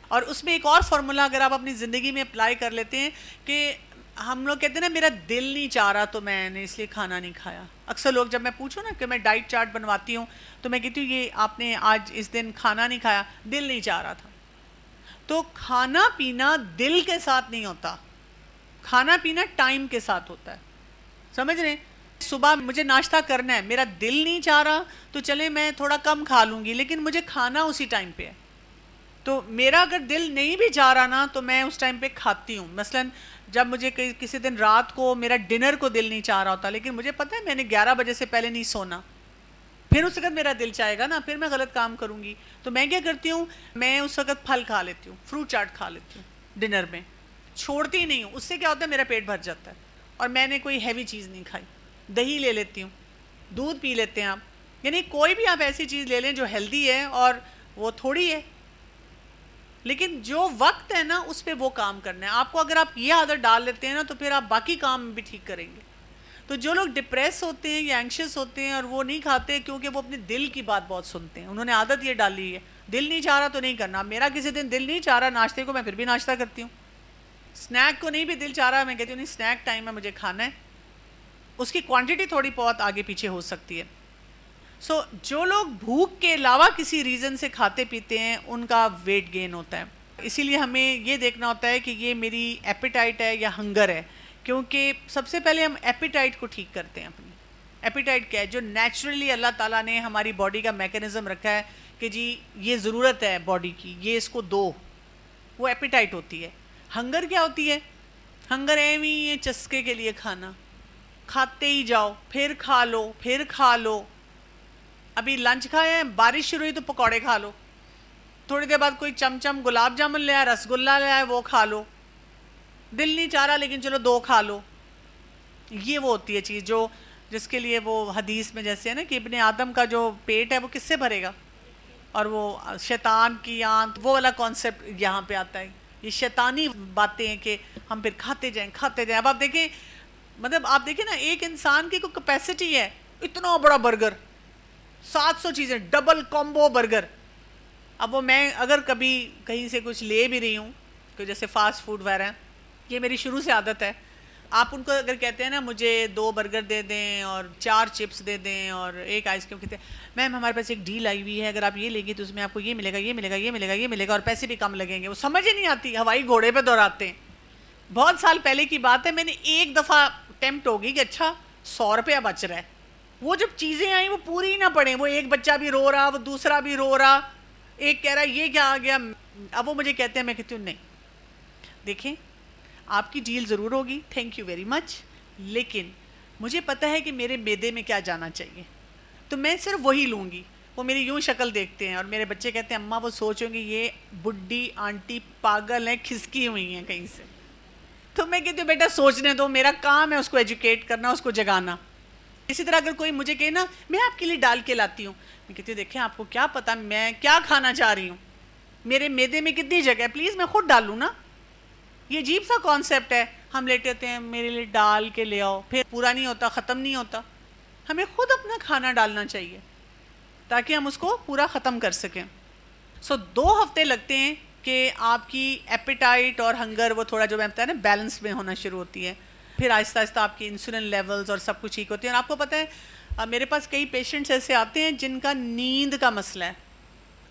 اور اس میں ایک اور فارمولا اگر آپ اپنی زندگی میں اپلائی کر لیتے ہیں کہ ہم لوگ کہتے ہیں نا میرا دل نہیں چاہ رہا تو میں نے اس لیے کھانا نہیں کھایا. اکثر لوگ جب میں پوچھوں نا کہ میں ڈائٹ چارٹ بنواتی ہوں تو میں کہتی ہوں یہ آپ نے آج اس دن کھانا نہیں کھایا, دل نہیں چاہ رہا تھا. تو کھانا پینا دل کے ساتھ نہیں ہوتا, کھانا پینا ٹائم کے ساتھ ہوتا ہے. سمجھ رہے ہیں؟ صبح مجھے ناشتہ کرنا ہے, میرا دل نہیں چاہ رہا تو چلے میں تھوڑا کم کھا لوں گی, لیکن مجھے کھانا اسی ٹائم پہ ہے. تو میرا اگر دل نہیں بھی چاہ رہا نا تو میں اس ٹائم پہ کھاتی ہوں. مثلاً جب مجھے کسی دن رات کو میرا ڈنر کو دل نہیں چاہ رہا ہوتا, لیکن مجھے پتہ ہے میں نے 11 بجے سے پہلے نہیں سونا, پھر اس وقت میرا دل چاہے گا نا, پھر میں غلط کام کروں گی. تو میں کیا کرتی ہوں, میں اس وقت پھل کھا لیتی ہوں, فروٹ چاٹ کھا لیتی ہوں ڈنر میں, چھوڑتی ہی نہیں ہوں. اس سے کیا ہوتا ہے میرا پیٹ بھر جاتا ہے اور میں نے کوئی ہیوی چیز نہیں کھائی. دہی لے لیتی ہوں, دودھ پی لیتے ہیں آپ, یعنی کوئی بھی آپ ایسی چیز لے لیں جو ہیلدی ہے اور وہ تھوڑی ہے, لیکن جو وقت ہے نا اس پہ وہ کام کرنا ہے آپ کو. اگر آپ یہ عادت ڈال لیتے ہیں نا تو پھر آپ باقی کام بھی ٹھیک کریں گے. تو جو لوگ ڈپریس ہوتے ہیں یا اینکشس ہوتے ہیں اور وہ نہیں کھاتے کیونکہ وہ اپنے دل کی بات بہت سنتے ہیں, انہوں نے عادت یہ ڈالی ہے دل نہیں چاہ رہا تو نہیں کرنا. میرا کسی دن دل نہیں چاہ رہا ناشتے کو, میں پھر بھی ناشتہ کرتی ہوں. سنیک کو نہیں بھی دل چاہ رہا, میں کہتی ہوں نہیں سنیک ٹائم ہے مجھے کھانا ہے. اس کی کوانٹٹی تھوڑی بہت آگے پیچھے ہو سکتی ہے. سو جو لوگ بھوک کے علاوہ کسی ریزن سے کھاتے پیتے ہیں ان کا ویٹ گین ہوتا ہے. اسی لیے ہمیں یہ دیکھنا ہوتا ہے کہ یہ میری ایپیٹائٹ ہے یا ہنگر ہے, کیونکہ سب سے پہلے ہم ایپیٹائٹ کو ٹھیک کرتے ہیں. اپنی ایپیٹائٹ کیا ہے, جو نیچرلی اللہ تعالیٰ نے ہماری باڈی کا میکینزم رکھا ہے کہ جی یہ ضرورت ہے باڈی کی, یہ اس کو دو, وہ ایپیٹائٹ ہوتی ہے. ہنگر کیا ہوتی ہے, ہنگر ایویں یہ چسکے کے لیے کھانا, کھاتے ہی جاؤ, پھر کھا لو, پھر کھا لو. ابھی لنچ کھایا ہے, بارش شروع ہوئی تو پکوڑے کھا لو, تھوڑی دیر بعد کوئی چمچم گلاب جامن لے آیا, رس گلہ لے آیا, وہ کھا لو. دل نہیں چاہ رہا لیکن چلو 2 کھا لو. یہ وہ ہوتی ہے چیز جو جس کے لیے وہ حدیث میں جیسے ہے نا کہ ابن آدم کا جو پیٹ ہے وہ کس سے بھرے گا, اور وہ شیطان کی آنت, وہ والا کانسیپٹ یہاں پہ آتا ہے. یہ شیطانی باتیں ہیں کہ ہم پھر کھاتے جائیں کھاتے جائیں. اب آپ دیکھیں, مطلب آپ دیکھیں نا ایک انسان کی کوئی کیپیسٹی ہے, اتنا بڑا برگر, 700 چیزیں, ڈبل کومبو برگر. اب وہ میں اگر کبھی کہیں سے کچھ لے بھی رہی ہوں کہ جیسے فاسٹ فوڈ وغیرہ, یہ میری شروع سے عادت ہے. آپ ان کو اگر کہتے ہیں نا مجھے 2 برگر دے دیں اور 4 چپس دے دیں اور 1 آئس کریم, کہتے ہیں میم ہمارے پاس ایک ڈیل آئی ہوئی ہے, اگر آپ یہ لیں گے تو اس میں آپ کو یہ ملے گا, یہ ملے گا, یہ ملے گا, یہ ملے گا, اور پیسے بھی کم لگیں گے. وہ سمجھ ہی نہیں آتی, ہوائی گھوڑے پہ دوڑاتے ہیں. بہت سال پہلے کی بات ہے, میں نے ایک دفعہ اٹیمپٹ ہوگی کہ اچھا 100 روپیہ بچ رہا ہے. وہ جب چیزیں آئیں وہ پوری ہی نہ پڑیں, وہ ایک بچہ بھی رو رہا, وہ دوسرا بھی رو رہا, ایک کہہ رہا یہ کیا آ گیا. اب وہ مجھے کہتے ہیں, میں کہتی ہوں نہیں دیکھیں آپ کی ڈیل ضرور ہوگی, تھینک یو ویری مچ, لیکن مجھے پتہ ہے کہ میرے معدے میں کیا جانا چاہیے, تو میں صرف وہی لوں گی. وہ میری یوں شکل دیکھتے ہیں اور میرے بچے کہتے ہیں اماں وہ سوچیں گے یہ بڈھی آنٹی پاگل ہیں, کھسکی ہوئی ہیں کہیں سے. تو میں کہتی ہوں بیٹا سوچنے دو, میرا کام ہے اس کو ایجوکیٹ کرنا, اس کو جگانا. اسی طرح اگر کوئی مجھے کہے نا میں آپ کے لیے ڈال کے لاتی ہوں, میں کہتی ہوں دیکھیں آپ کو کیا پتہ میں کیا کھانا چاہ رہی ہوں, میرے معدے میں کتنی جگہ ہے, پلیز میں خود ڈالوں نا. یہ عجیب سا کانسیپٹ ہے, ہم لیٹے ہوتے ہیں میرے لیے ڈال کے لے آؤ, پھر پورا نہیں ہوتا, ختم نہیں ہوتا. ہمیں خود اپنا کھانا ڈالنا چاہیے تاکہ ہم اس کو پورا ختم کر سکیں. 2 ہفتے لگتے ہیں کہ آپ کی ایپیٹائٹ اور ہنگر وہ تھوڑا جو میں بتایا نا بیلنس میں ہونا شروع ہوتی ہے. پھر آہستہ آہستہ آپ کی انسولن لیولز اور سب کچھ ٹھیک ہوتی ہیں. اور آپ کو پتہ ہے میرے پاس کئی پیشنٹس ایسے آتے ہیں جن کا نیند کا مسئلہ ہے,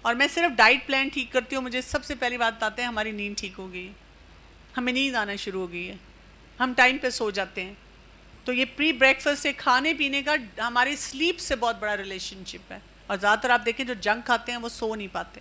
اور میں صرف ڈائٹ پلان ٹھیک کرتی ہوں, مجھے سب سے پہلی بات آتے ہیں ہماری نیند ٹھیک ہو گئی, ہمیں نیند آنا شروع ہو گئی ہے, ہم ٹائم پہ سو جاتے ہیں. تو یہ پری بریکفاسٹ سے کھانے پینے کا ہماری سلیپ سے بہت بڑا ریلیشن شپ ہے. اور زیادہ تر آپ دیکھیں جو جنک کھاتے ہیں وہ سو نہیں پاتے.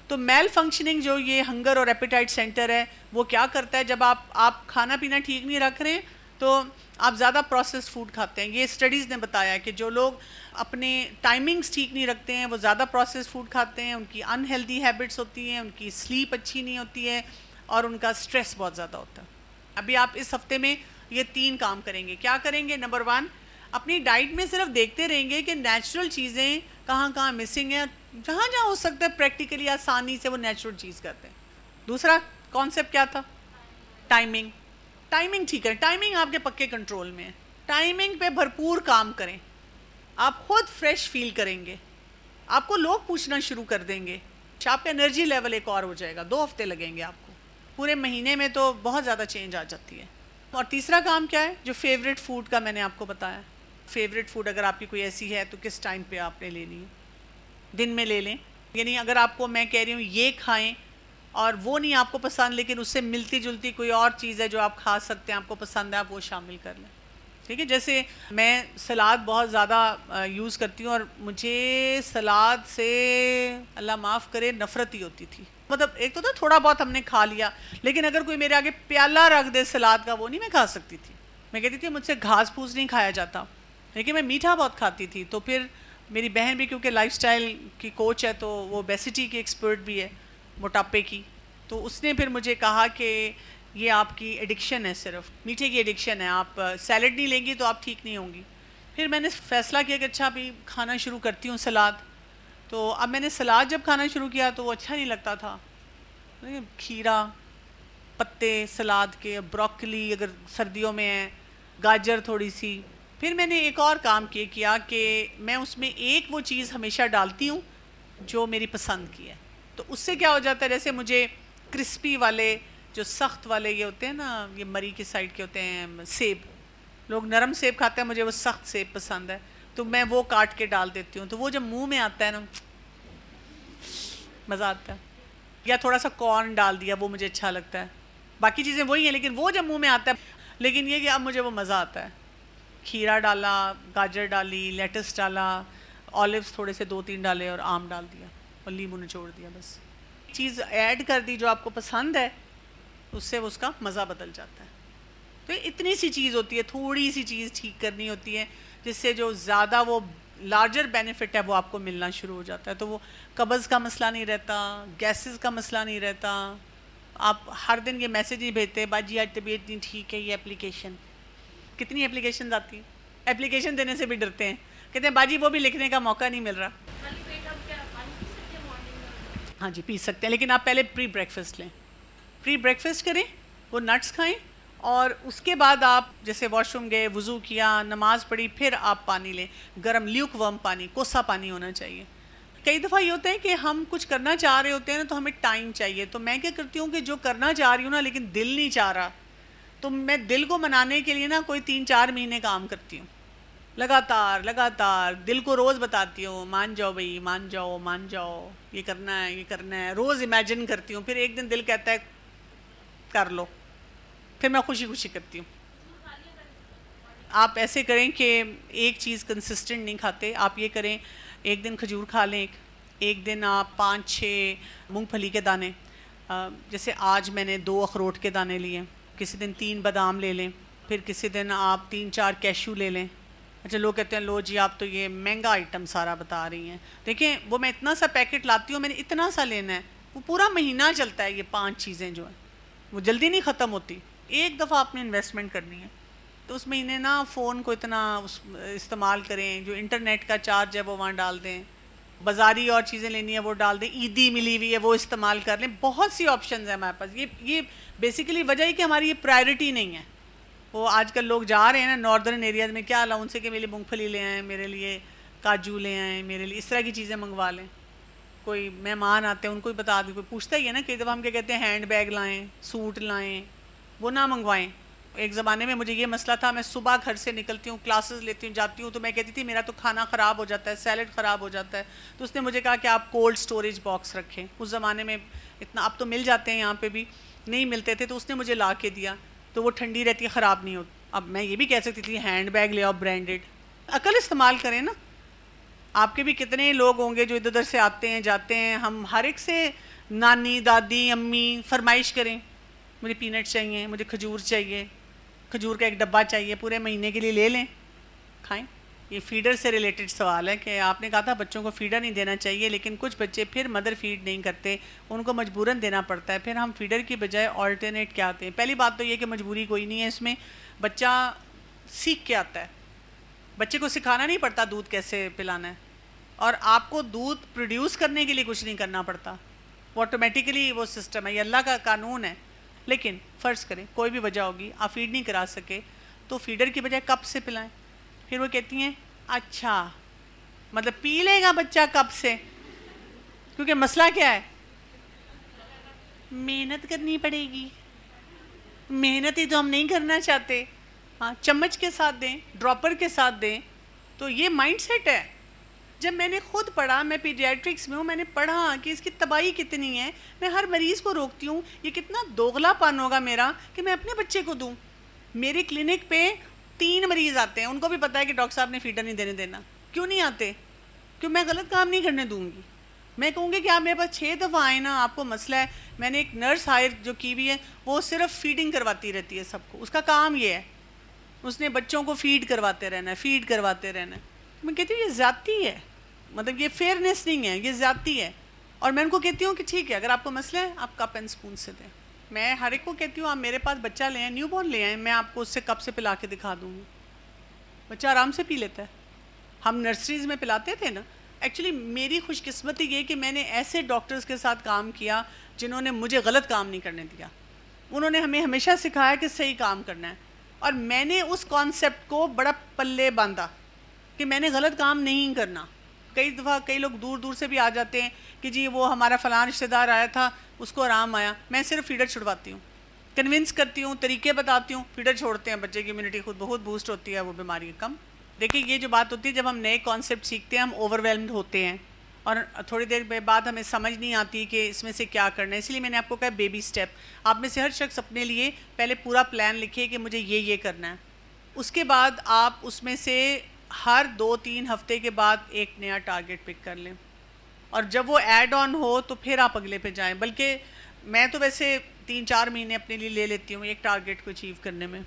تو میل فنکشننگ جو یہ ہنگر اور ایپیٹائٹ سینٹر ہے وہ کیا کرتا ہے, جب آپ کھانا پینا ٹھیک نہیں رکھ رہے ہیں تو آپ زیادہ پروسیس فوڈ کھاتے ہیں. یہ اسٹڈیز نے بتایا ہے کہ جو لوگ اپنے ٹائمنگز ٹھیک نہیں رکھتے ہیں وہ زیادہ پروسیس فوڈ کھاتے ہیں, ان کی ان ہیلدی ہیبٹس ہوتی ہیں, ان کی سلیپ اچھی نہیں ہوتی ہے, اور ان کا سٹریس بہت زیادہ ہوتا ہے. ابھی آپ اس ہفتے میں یہ 3 کام کریں گے. کیا کریں گے؟ نمبر 1, اپنی ڈائٹ میں صرف دیکھتے رہیں گے کہ نیچرل چیزیں کہاں کہاں مسنگ ہیں, جہاں جہاں ہو سکتا ہے پریکٹیکلی آسانی سے وہ نیچرل چیز کرتے ہیں. دوسرا کانسیپٹ کیا تھا؟ ٹائمنگ. ٹائمنگ ٹھیک ہے, ٹائمنگ آپ کے پکے کنٹرول میں ہے, ٹائمنگ پہ بھرپور کام کریں, آپ خود فریش فیل کریں گے, آپ کو لوگ پوچھنا شروع کر دیں گے آپ کا انرجی لیول ایک اور ہو جائے گا. 2 ہفتے لگیں گے آپ کو, پورے مہینے میں تو بہت زیادہ چینج آ جاتی ہے. اور تیسرا کام کیا ہے, جو فیوریٹ فوڈ کا میں نے آپ کو بتایا. فیوریٹ فوڈ اگر آپ کی کوئی ایسی ہے تو کس ٹائم پہ آپ نے لینی ہے, دن میں لے لیں. یعنی اگر آپ کو میں کہہ رہی ہوں یہ کھائیں اور وہ نہیں آپ کو پسند, لیکن اس سے ملتی جلتی کوئی اور چیز ہے جو آپ کھا سکتے ہیں, آپ کو پسند ہے, آپ وہ شامل کر لیں. ٹھیک ہے, جیسے میں سلاد بہت زیادہ یوز کرتی ہوں, اور مجھے سلاد سے اللہ معاف کرے نفرت ہی ہوتی تھی. مطلب ایک تو تھا تھوڑا بہت ہم نے کھا لیا, لیکن اگر کوئی میرے آگے پیالہ رکھ دے سلاد کا, وہ نہیں میں کھا سکتی تھی. میں کہتی تھی مجھ سے گھاس پھوس نہیں کھایا جاتا. لیکن میں میٹھا بہت کھاتی تھی. تو پھر میری بہن بھی کیونکہ لائف سٹائل کی کوچ ہے, تو وہ اوبیسٹی کی ایکسپرٹ بھی ہے, موٹاپے کی. تو اس نے پھر مجھے کہا کہ یہ آپ کی ایڈکشن ہے, صرف میٹھے کی ایڈکشن ہے, آپ سیلڈ نہیں لیں گی تو آپ ٹھیک نہیں ہوں گی. پھر میں نے فیصلہ کیا کہ اچھا ابھی کھانا شروع کرتی ہوں سلاد. تو اب میں نے سلاد جب کھانا شروع کیا تو وہ اچھا نہیں لگتا تھا. کھیرا, پتے سلاد کے, بروکلی اگر سردیوں میں ہے, گاجر تھوڑی سی. پھر میں نے ایک اور کام کیا کہ میں اس میں ایک وہ چیز ہمیشہ ڈالتی ہوں جو میری پسند کی ہے. تو اس سے کیا ہو جاتا ہے, جیسے مجھے کرسپی والے جو سخت والے یہ ہوتے ہیں نا, یہ مری کی سائڈ کے ہوتے ہیں سیب, لوگ نرم سیب کھاتے ہیں, مجھے وہ سخت سیب پسند ہے, تو میں وہ کاٹ کے ڈال دیتی ہوں. تو وہ جب منہ میں آتا ہے نا, مزہ آتا ہے. یا تھوڑا سا کارن ڈال دیا, وہ مجھے اچھا لگتا ہے. باقی چیزیں وہی ہیں, لیکن وہ جب منہ میں آتا ہے, لیکن یہ کہ اب مجھے وہ مزہ آتا ہے. کھیرا ڈالا, گاجر ڈالی, لیٹس ڈالا, آلیوز تھوڑے سے 2-3 ڈالے, اور آم ڈال دیا, اور لیموں نچوڑ دیا. بس چیز ایڈ کر دی جو آپ کو پسند ہے, اس سے اس کا مزہ بدل جاتا ہے. تو اتنی سی چیز ہوتی ہے, تھوڑی سی چیز ٹھیک کرنی ہوتی ہے, جس سے جو زیادہ وہ لارجر بینیفٹ ہے وہ آپ کو ملنا شروع ہو جاتا ہے. تو وہ قبض کا مسئلہ نہیں رہتا, گیسز کا مسئلہ نہیں رہتا. آپ ہر دن یہ میسیج نہیں بھیجتے باجی آج طبیعت نہیں ٹھیک ہے, یہ اپلیکیشن. کتنی اپلیکیشنز آتی ہیں, اپلیکیشن دینے سے بھی ڈرتے ہیں, کہتے ہیں باجی وہ بھی لکھنے کا موقع نہیں مل رہا. ہاں جی پی سکتے ہیں, لیکن آپ پہلے پری بریکفاسٹ لیں. پری بریکفاسٹ کریں, وہ نٹس کھائیں, اور اس کے بعد آپ جیسے واش روم گئے, وضو کیا, نماز پڑھی, پھر آپ پانی لیں, گرم لیوک ورم پانی, کوسا پانی ہونا چاہیے. کئی دفعہ یہ ہوتا ہے کہ ہم کچھ کرنا چاہ رہے ہوتے ہیں نا, تو ہمیں ٹائم چاہیے. تو میں کیا کرتی ہوں کہ جو کرنا چاہ رہی ہوں نا, لیکن دل نہیں چاہ رہا, تو میں دل کو منانے کے لیے نا کوئی 3-4 مہینے کام کرتی ہوں, لگاتار دل کو روز بتاتی ہوں, مان جاؤ بھائی, مان جاؤ مان جاؤ, یہ کرنا ہے یہ کرنا ہے, روز امیجن کرتی ہوں. پھر ایک دن دل کہتا ہے کر لو, پھر میں خوشی خوشی کرتی ہوں. آپ ایسے کریں کہ ایک چیز کنسسٹنٹ نہیں کھاتے. آپ یہ کریں, ایک دن کھجور کھا لیں, ایک دن آپ 5-6 مونگ پھلی کے دانے, جیسے آج میں نے 2 اخروٹ کے دانے لیے, کسی دن 3 بادام لے لیں, پھر کسی دن آپ 3-4 کیشو لے لیں. اچھا لوگ کہتے ہیں لو جی آپ تو یہ مہنگا آئٹم سارا بتا رہی ہیں. دیکھیں وہ میں اتنا سا پیکٹ لاتی ہوں, میں نے اتنا سا لینا ہے, وہ پورا مہینہ چلتا ہے. یہ 5 چیزیں جو ہیں وہ جلدی نہیں ختم ہوتی. ایک دفعہ آپ نے انویسٹمنٹ کرنی ہے, تو اس مہینے نا فون کو اتنا استعمال کریں, جو انٹرنیٹ کا چارج ہے وہ وہاں ڈال دیں, بازاری اور چیزیں لینی ہے وہ ڈال دیں, عیدی ملی ہوئی ہے وہ استعمال کر لیں. بہت سی آپشنز ہیں ہمارے پاس. یہ بیسیکلی وجہ ہی کہ ہماری یہ پرائرٹی نہیں ہے. وہ آج کل لوگ جا رہے ہیں نا ناردرن ایریاز میں, کیا الاؤنس ہے کہ میرے لیے مونگ پھلی لے آئیں, میرے لیے کاجو لے آئیں, میرے لیے اس طرح کی چیزیں منگوا لیں. کوئی مہمان آتے ہیں ان کو ہی بتا دیں, کوئی پوچھتا ہی ہے نا کہ جب ہم کیا کہتے ہیں ہینڈ بیگ لائیں, سوٹ لائیں, وہ نہ منگوائیں. ایک زمانے میں مجھے یہ مسئلہ تھا, میں صبح گھر سے نکلتی ہوں, کلاسز لیتی ہوں, جاتی ہوں, تو میں کہتی تھی میرا تو کھانا خراب ہو جاتا ہے, سیلڈ خراب ہو جاتا ہے. تو اس نے مجھے کہا کہ آپ کولڈ سٹوریج باکس رکھیں. اس زمانے میں اتنا, اب تو مل جاتے ہیں یہاں پہ بھی, نہیں ملتے تھے, تو اس نے مجھے لا کے دیا, تو وہ ٹھنڈی رہتی ہے, خراب نہیں ہوتی. اب میں یہ بھی کہہ سکتی تھی ہینڈ بیگ لے آؤ برانڈیڈ. عقل استعمال کریں نا. آپ کے بھی کتنے لوگ ہوں گے جو ادھر ادھر سے آتے ہیں جاتے ہیں, ہم ہر ایک سے نانی دادی امی فرمائش کریں, مجھے پینٹ چاہیے, مجھے کھجور چاہیے, کھجور کا ایک ڈبہ چاہیے, پورے مہینے کے لیے لے لیں, کھائیں. یہ فیڈر سے ریلیٹڈ سوال ہے کہ آپ نے کہا تھا بچوں کو فیڈر نہیں دینا چاہیے, لیکن کچھ بچے پھر مدر فیڈ نہیں کرتے, ان کو مجبوراً دینا پڑتا ہے. پھر ہم فیڈر کی بجائے آلٹرنیٹ کیا آتے ہیں. پہلی بات تو یہ کہ مجبوری کوئی نہیں ہے اس میں, بچہ سیکھ کے آتا ہے. بچے کو سکھانا نہیں پڑتا دودھ کیسے پلانا ہے, اور آپ کو دودھ پروڈیوس کرنے کے لیے کچھ نہیں کرنا پڑتا, وہ آٹومیٹیکلی وہ سسٹم ہے, یہ اللہ کا قانون ہے. لیکن فرض کریں کوئی بھی وجہ ہوگی آپ فیڈ نہیں کرا سکے, تو فیڈر کی بجائے کپ سے پلائیں. پھر وہ کہتی ہیں اچھا مطلب پی لے گا بچہ کپ سے, کیونکہ مسئلہ کیا ہے, محنت کرنی پڑے گی، محنت ہی تو ہم نہیں کرنا چاہتے، ہاں چمچ کے ساتھ دیں، ڈراپر کے ساتھ دیں. تو یہ مائنڈ سیٹ ہے. جب میں نے خود پڑھا، میں پیڈیاٹرکس میں ہوں، میں نے پڑھا کہ اس کی تباہی کتنی ہے، میں ہر مریض کو روکتی ہوں یہ کتنا دوغلا پن ہوگا میرا کہ میں اپنے بچے کو دوں. میرے کلینک پہ 3 مریض آتے ہیں، ان کو بھی پتہ ہے کہ ڈاکٹر صاحب نے فیڈر نہیں دینے دینا. کیوں نہیں آتے؟ کیوں میں غلط کام نہیں کرنے دوں گی. میں کہوں گی کہ آپ میرے پاس 6 دفعہ آئیں نا، آپ کو مسئلہ ہے. میں نے ایک نرس ہائر جو کی ہوئی ہے، وہ صرف فیڈنگ کرواتی رہتی ہے سب کو، اس کا کام یہ ہے، اس نے بچوں کو فیڈ کرواتے رہنا ہے، فیڈ کرواتے رہنا ہے. میں کہتی ہوں یہ زیادتی ہے، مطلب یہ فیئرنیس نہیں ہے، یہ زیادتی ہے. اور میں ان کو کہتی ہوں کہ ٹھیک ہے، اگر آپ کو مسئلہ ہے آپ کپ اینڈ اسپون سے دیں. میں ہر ایک کو کہتی ہوں آپ میرے پاس بچہ لے آئیں، نیو بورن لے آئیں، میں آپ کو اس سے کپ سے پلا کے دکھا دوں گی، بچہ آرام سے پی لیتا ہے. ہم نرسریز میں پلاتے تھے نا. ایکچولی میری خوش قسمتی یہ کہ میں نے ایسے ڈاکٹرز کے ساتھ کام کیا جنہوں نے مجھے غلط کام نہیں کرنے دیا. انہوں نے ہمیں ہمیشہ سکھایا کہ صحیح کام کرنا ہے، اور میں نے اس کانسیپٹ کو بڑا پلے باندھا کہ میں نے غلط کام نہیں کرنا. کئی دفعہ کئی لوگ دور دور سے بھی آ جاتے ہیں کہ جی وہ ہمارا فلاں رشتہ دار آیا تھا، اس کو آرام آیا. میں صرف فیڈر چھڑواتی ہوں، کنونس کرتی ہوں، طریقے بتاتی ہوں، فیڈر چھوڑتے ہیں، بچے کی امیونٹی خود بہت بوسٹ ہوتی ہے، وہ بیماری کم. دیکھیں یہ جو بات ہوتی ہے، جب ہم نئے کانسیپٹ سیکھتے ہیں ہم اوور ویلمڈ ہوتے ہیں، اور تھوڑی دیر بعد ہمیں سمجھ نہیں آتی کہ اس میں سے کیا کرنا ہے. اس لیے میں نے آپ کو کہا بیبی سٹیپ. آپ میں سے ہر شخص اپنے لیے پہلے پورا پلان لکھے کہ مجھے یہ کرنا ہے. اس کے بعد آپ اس میں سے ہر 2-3 ہفتے کے بعد ایک نیا ٹارگٹ پک کر لیں، اور جب وہ ایڈ آن ہو تو پھر آپ اگلے پہ جائیں. بلکہ میں تو ویسے 3-4 مہینے اپنے لیے لے لیتی ہوں ایک ٹارگٹ کو اچیو کرنے میں.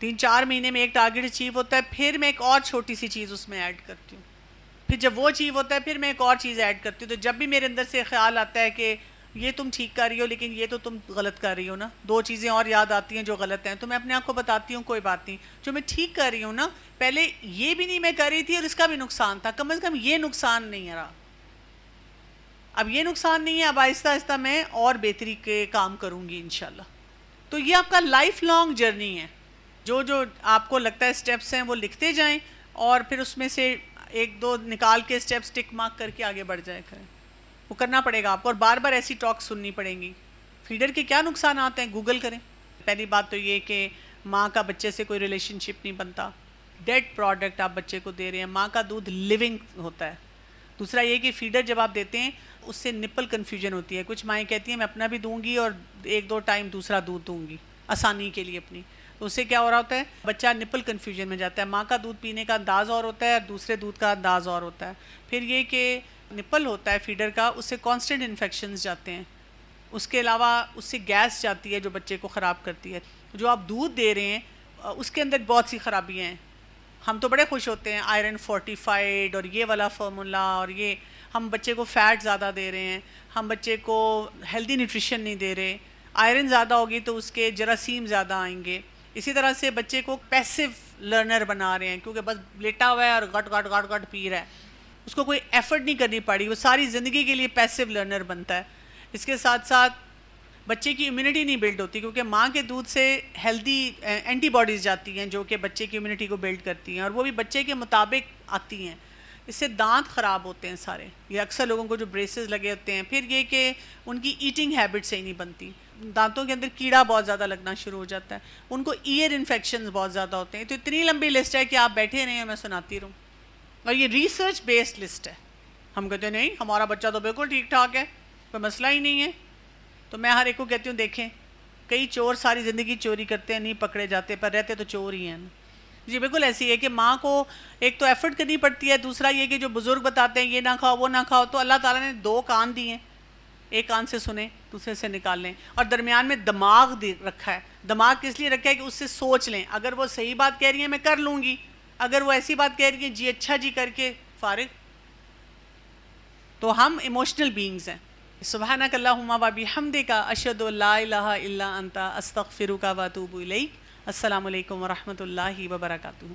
3-4 مہینے میں ایک ٹارگٹ اچیو ہوتا ہے، پھر میں ایک اور چھوٹی سی چیز اس میں ایڈ کرتی ہوں. پھر جب وہ اچیو ہوتا ہے پھر میں ایک اور چیز ایڈ کرتی ہوں. تو جب بھی میرے اندر سے خیال آتا ہے کہ یہ تم ٹھیک کر رہی ہو لیکن یہ تو تم غلط کر رہی ہو نا، 2 چیزیں اور یاد آتی ہیں جو غلط ہیں، تو میں اپنے آپ کو بتاتی ہوں کوئی بات نہیں، جو میں ٹھیک کر رہی ہوں نا، پہلے یہ بھی نہیں میں کر رہی تھی اور اس کا بھی نقصان تھا، کم از کم یہ نقصان نہیں رہا، اب یہ نقصان نہیں ہے، اب آہستہ آہستہ میں اور بہتری کے کام کروں گی انشاءاللہ. تو یہ آپ کا لائف لانگ جرنی ہے. جو آپ کو لگتا ہے سٹیپس ہیں وہ لکھتے جائیں، اور پھر اس میں سے 1-2 نکال کے سٹیپس ٹک مارک کر کے آگے بڑھ جائے کریں. وہ کرنا پڑے گا آپ کو، اور بار بار ایسی ٹاک سننی پڑیں گی. فیڈر کے کیا نقصانات ہیں گوگل کریں. پہلی بات تو یہ کہ ماں کا بچے سے کوئی ریلیشن شپ نہیں بنتا، ڈیڈ پروڈکٹ آپ بچے کو دے رہے ہیں. ماں کا دودھ لیونگ ہوتا ہے. دوسرا یہ کہ فیڈر جب آپ دیتے ہیں اس سے نپل کنفیوژن ہوتی ہے. کچھ مائیں کہتی ہیں میں اپنا بھی دوں گی اور 1-2 ٹائم دوسرا دودھ دوں گی آسانی کے لیے اپنی. تو اس سے کیا ہو رہا ہوتا ہے، بچہ نپل کنفیوژن میں جاتا ہے. ماں کا دودھ پینے کا انداز اور ہوتا ہے اور دوسرے دودھ کا انداز اور ہوتا ہے. پھر یہ کہ نپل ہوتا ہے فیڈر کا، اس سے کانسٹنٹ انفیکشنز جاتے ہیں. اس کے علاوہ اس سے گیس جاتی ہے جو بچے کو خراب کرتی ہے. جو آپ دودھ دے رہے ہیں اس کے اندر بہت سی خرابیاں ہیں. ہم تو بڑے خوش ہوتے ہیں آئرن فورٹیفائڈ اور یہ والا فارمولا، اور یہ ہم بچے کو فیٹ زیادہ دے رہے ہیں، ہم بچے کو ہیلدی نیوٹریشن نہیں دے رہے. آئرن زیادہ ہوگی تو اس کے جراثیم زیادہ آئیں گے. اسی طرح سے بچے کو پیسو لرنر بنا رہے ہیں، کیونکہ بس لیٹا ہوا ہے اور گٹ گٹ گٹ گٹ پی رہا ہے، اس کو کوئی ایفرٹ نہیں کرنی پڑی، وہ ساری زندگی کے لیے پیسو لرنر بنتا ہے. اس کے ساتھ ساتھ بچے کی امیونٹی نہیں بلڈ ہوتی، کیونکہ ماں کے دودھ سے ہیلدی اینٹی باڈیز جاتی ہیں جو کہ بچے کی امیونٹی کو بلڈ کرتی ہیں، اور وہ بھی بچے کے مطابق آتی ہیں. اس سے دانت خراب ہوتے ہیں سارے. یہ اکثر لوگوں کو جو بریسز لگے ہوتے ہیں، پھر یہ کہ ان کی ایٹنگ ہیبٹ صحیح نہیں بنتی، دانتوں کے اندر کیڑا بہت زیادہ لگنا شروع ہو جاتا ہے، ان کو ایئر انفیکشنز بہت زیادہ ہوتے ہیں. تو اتنی لمبی لسٹ ہے کہ آپ بیٹھے رہیں میں سناتی رہوں، اور یہ ریسرچ بیسڈ لسٹ ہے. ہم کہتے ہیں نہیں ہمارا بچہ تو بالکل ٹھیک ٹھاک ہے، کوئی مسئلہ ہی نہیں ہے. تو میں ہر ایک کو کہتی ہوں دیکھیں کئی چور ساری زندگی چوری کرتے ہیں، نہیں پکڑے جاتے، پر رہتے تو چور ہی ہیں. جی بالکل ایسی ہے کہ ماں کو ایک تو ایفرٹ کرنی پڑتی ہے، دوسرا یہ کہ جو بزرگ بتاتے ہیں یہ نہ کھاؤ وہ نہ کھاؤ، تو اللہ تعالیٰ نے 2 کان دیے ہیں، ایک کان سے سنیں دوسرے سے نکال لیں، اور درمیان میں دماغ رکھا ہے. دماغ کس لیے رکھا ہے کہ اس سے سوچ لیں، اگر وہ صحیح بات کہہ رہی ہیں میں کر لوں گی، اگر وہ ایسی بات کہہ رہی ہیں جی اچھا جی کر کے فارغ. تو ہم ایموشنل بینگز ہیں. سبحانک اللہم و بحمدک اشہد ان لا الہ الا انت استغفرک و اتوب الیک. السلام علیکم ورحمۃ اللہ وبرکاتہ.